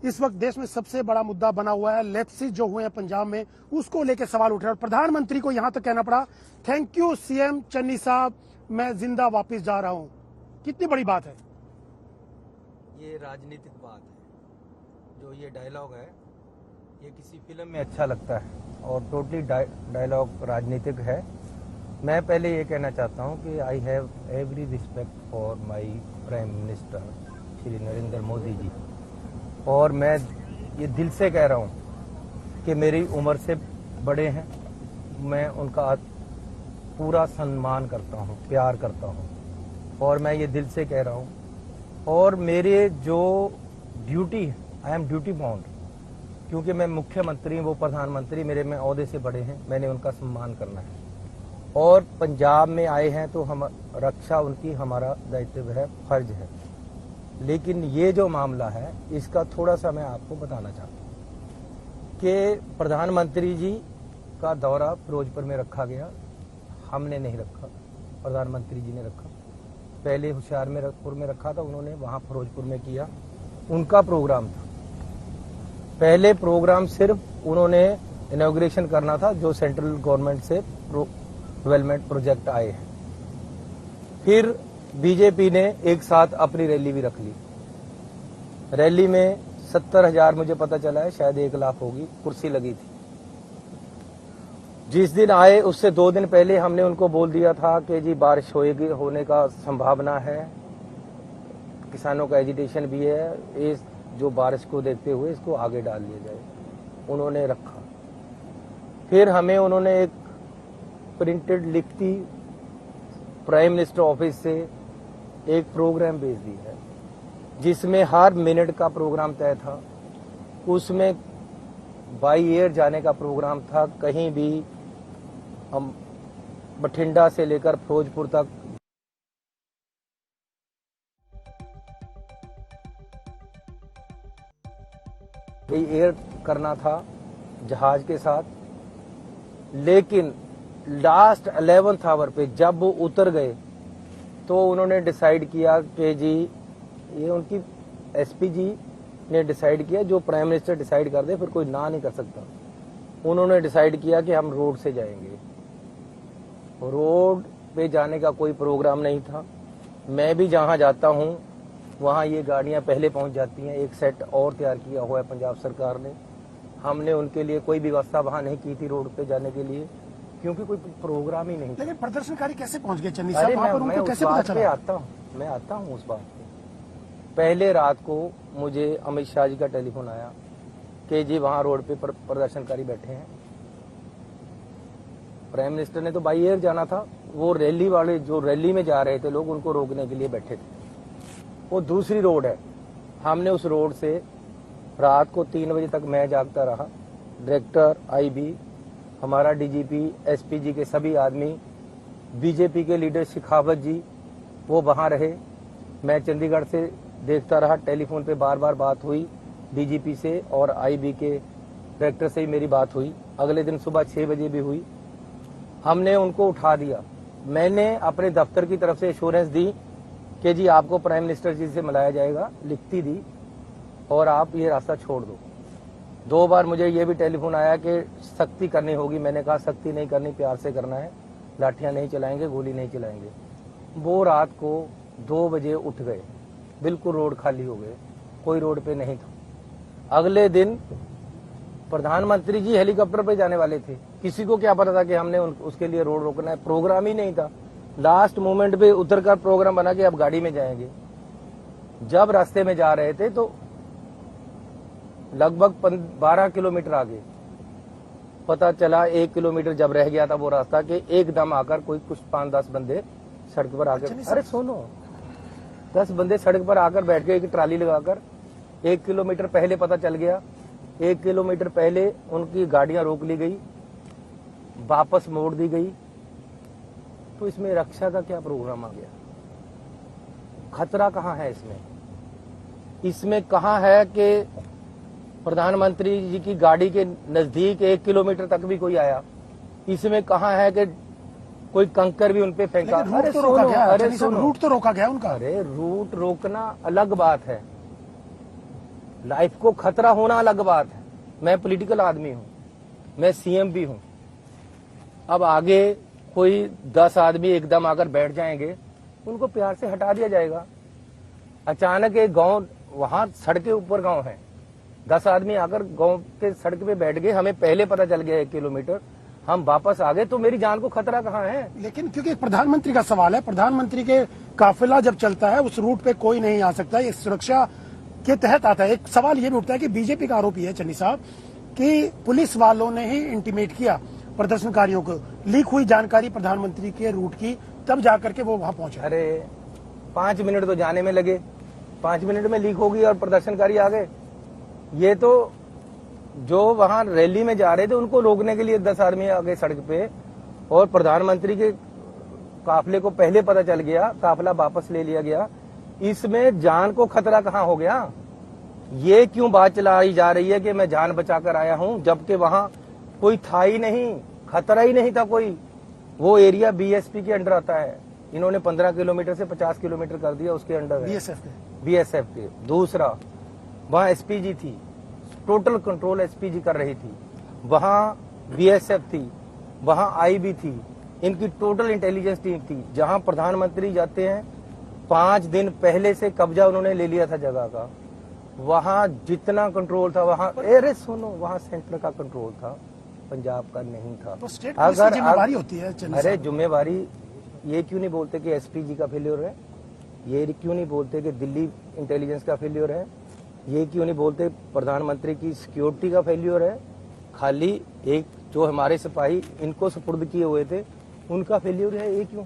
इस वक्त देश में सबसे बड़ा मुद्दा बना हुआ है लेप्सी जो हुए हैं पंजाब में, उसको लेकर सवाल उठ रहे हैं और प्रधानमंत्री को यहां तक कहना पड़ा, थैंक यू सीएम चन्नी साहब, मैं जिंदा वापस जा रहा हूं। कितनी बड़ी बात है ये, राजनीतिक बात है। जो ये डायलॉग है ये किसी फिल्म में अच्छा लगता है और टोटली डायलॉग राजनीतिक है। मैं पहले ये कहना चाहता हूँ कि I have every respect for my prime minister Shri Narendra Modi ji, और मैं ये दिल से कह रहा हूँ कि मेरी उम्र से बड़े हैं, मैं उनका पूरा सम्मान करता हूँ, प्यार करता हूँ, और मैं ये दिल से कह रहा हूँ। और मेरे जो ड्यूटी है, आई एम ड्यूटी बाउंड, क्योंकि मैं मुख्यमंत्री, वो प्रधानमंत्री मेरे में ओहदे से बड़े हैं, मैंने उनका सम्मान करना है। और पंजाब में आए हैं तो हम रक्षा उनकी हमारा दायित्व है, फर्ज है। लेकिन ये जो मामला है इसका थोड़ा सा मैं आपको बताना चाहता हूँ कि प्रधानमंत्री जी का दौरा फिरोजपुर में रखा गया, हमने नहीं रखा, प्रधानमंत्री जी ने रखा। पहले होशियारपुर में रखा था उन्होंने, वहाँ फिरोजपुर में किया, उनका प्रोग्राम था। पहले प्रोग्राम सिर्फ उन्होंने इनॉग्रेशन करना था जो सेंट्रल गवर्नमेंट से डेवलपमेंट प्रोजेक्ट आए हैं। फिर बीजेपी ने एक साथ अपनी रैली भी रख ली। रैली में 70,000 मुझे पता चला है, शायद 1 लाख होगी, कुर्सी लगी थी। जिस दिन आए उससे 2 दिन पहले हमने उनको बोल दिया था कि जी बारिश होने का संभावना है, किसानों का एजिटेशन भी है, इस जो बारिश को देखते हुए इसको आगे डाल दिया जाए। उन्होंने रखा। फिर हमें उन्होंने एक प्रिंटेड लिखती प्राइम मिनिस्टर ऑफिस से एक प्रोग्राम भेज दी है जिसमें हर मिनट का प्रोग्राम तय था। उसमें बाई एयर जाने का प्रोग्राम था, कहीं भी हम बठिंडा से लेकर फिरोजपुर तक एयर करना था जहाज के साथ। लेकिन लास्ट 11th आवर पे जब वो उतर गए तो उन्होंने डिसाइड किया कि जी, ये उनकी एसपी जी ने डिसाइड किया, जो प्राइम मिनिस्टर डिसाइड कर दे फिर कोई ना नहीं कर सकता। उन्होंने डिसाइड किया कि हम रोड से जाएंगे। रोड पे जाने का कोई प्रोग्राम नहीं था। मैं भी जहां जाता हूं वहां ये गाड़ियां पहले पहुंच जाती हैं। एक सेट और तैयार किया हुआ है पंजाब सरकार ने। हमने उनके लिए कोई व्यवस्था वहां नहीं की थी रोड पे जाने के लिए, क्योंकि कोई प्रोग्राम ही नहीं था। लेकिन प्रदर्शनकारी कैसे पहुंच गए चन्नी साहब वहां पर, उनको कैसे पता चला? मैं आता हूं उस बात पे। पहले रात को मुझे अमित शाह जी का टेलीफोन आया कि जी वहां रोड पे प्रदर्शनकारी बैठे हैं। प्राइम मिनिस्टर ने तो बाई एयर जाना था, वो रैली वाले जो रैली में जा रहे थे लोग, उनको रोकने के लिए बैठे थे। वो दूसरी रोड है। हमने उस रोड से रात को 3 बजे तक मैं जागता रहा। डायरेक्टर, आईबी, हमारा डीजीपी, एसपीजी के सभी आदमी, बीजेपी के लीडर शेखावत जी, वो वहां रहे। मैं चंडीगढ़ से देखता रहा। टेलीफोन पे बार बार बात हुई डीजीपी से, और आईबी के डायरेक्टर से ही मेरी बात हुई। अगले दिन सुबह 6 बजे भी हुई। हमने उनको उठा दिया। मैंने अपने दफ्तर की तरफ से एश्योरेंस दी कि जी आपको प्राइम मिनिस्टर जी से मिलाया जाएगा, लिखती दी, और आप ये रास्ता छोड़ दो। 2 बार मुझे ये भी टेलीफोन आया कि सख्ती करनी होगी। मैंने कहा सख्ती नहीं करनी, प्यार से करना है, लाठियां नहीं चलाएंगे, गोली नहीं चलाएंगे। वो रात को 2 बजे उठ गए, बिल्कुल रोड खाली हो गए, कोई रोड पे नहीं था। अगले दिन प्रधानमंत्री जी हेलीकॉप्टर पे जाने वाले थे। किसी को क्या पता था कि हमने उसके लिए रोड रोकना है, प्रोग्राम ही नहीं था। लास्ट मोमेंट पे उतरकर प्रोग्राम बना के अब गाड़ी में जाएंगे। जब रास्ते में जा रहे थे तो लगभग 12 किलोमीटर आगे पता चला, 1 किलोमीटर जब रह गया था वो रास्ता, कि एकदम आकर कोई कुछ 5-10 बंदे सड़क पर आकर, अरे सुनो, 10 बंदे सड़क पर आकर बैठ गए, एक ट्राली लगाकर। 1 किलोमीटर पहले पता चल गया, 1 किलोमीटर पहले उनकी गाड़ियां रोक ली गई, वापस मोड़ दी गई। तो इसमें रक्षा का क्या प्रोग्राम आ गया? खतरा कहाँ है इसमें? इसमें कहाँ है कि प्रधानमंत्री जी की गाड़ी के नजदीक 1 किलोमीटर तक भी कोई आया? इसमें कहाँ है कि कोई कंकर भी उनपे फेंका? अरे तो रोका गया, रूट तो रोका गया उनका। अरे रूट रोकना अलग बात है, लाइफ को खतरा होना अलग बात है। मैं पॉलिटिकल आदमी हूं, मैं सीएम भी हूं। अब आगे कोई 10 आदमी एकदम आकर बैठ जाएंगे, उनको प्यार से हटा दिया जाएगा। अचानक एक गांव, वहां सड़क के ऊपर गांव है, 10 आदमी आकर गांव के सड़क पे बैठ गए, हमें पहले पता चल गया 1 किलोमीटर, हम वापस आ गए, तो मेरी जान को खतरा कहाँ है? लेकिन क्योंकि प्रधानमंत्री का सवाल है, प्रधानमंत्री के काफिला जब चलता है उस रूट पे कोई नहीं आ सकता, ये सुरक्षा के तहत आता है। एक सवाल ये भी उठता है कि बीजेपी का आरोप है चन्नी साहब कि पुलिस वालों ने ही इंटीमेट किया प्रदर्शनकारियों को, लीक हुई जानकारी प्रधानमंत्री के रूट की, तब जाकर के वो वहां पहुंचे। अरे 5 मिनट तो जाने में लगे, 5 मिनट में लीक होगी और प्रदर्शनकारी आ गए। ये तो जो वहां रैली में जा रहे थे उनको रोकने के लिए 10 आदमी आ गए सड़क पे, और प्रधानमंत्री के काफिले को पहले पता चल गया, काफिला वापस ले लिया गया। इसमें जान को खतरा कहाँ हो गया? ये क्यों बात चलाई जा रही है कि मैं जान बचाकर आया हूं, जबकि वहां कोई था ही नहीं, खतरा ही नहीं था कोई। वो एरिया बीएसपी के अंडर आता है, इन्होंने 15 किलोमीटर से 50 किलोमीटर कर दिया, उसके अंडर है बीएसएफ के। दूसरा, वहां एसपीजी थी, टोटल कंट्रोल एसपीजी कर रही थी, वहां बीएसएफ थी, वहां आईबी थी, इनकी टोटल इंटेलिजेंस टीम थी। जहां प्रधानमंत्री जाते हैं 5 दिन पहले से कब्जा उन्होंने ले लिया था जगह का, वहां जितना कंट्रोल था वहां, अरे सुनो, वहां सेंटर का कंट्रोल था, पंजाब का नहीं था। तो स्टेट पुलिस की जिम्मेवारी होती है। अरे जिम्मेवारी ये क्यों नहीं बोलते कि एसपीजी का फेल्योर है? ये क्यों नहीं बोलते कि दिल्ली इंटेलिजेंस का फेल्योर है? ये क्यों नहीं बोलते प्रधानमंत्री की सिक्योरिटी का फेल्योर है? खाली एक जो हमारे सिपाही इनको सुपुर्द किए हुए थे उनका फेल्योर है, ये क्यों?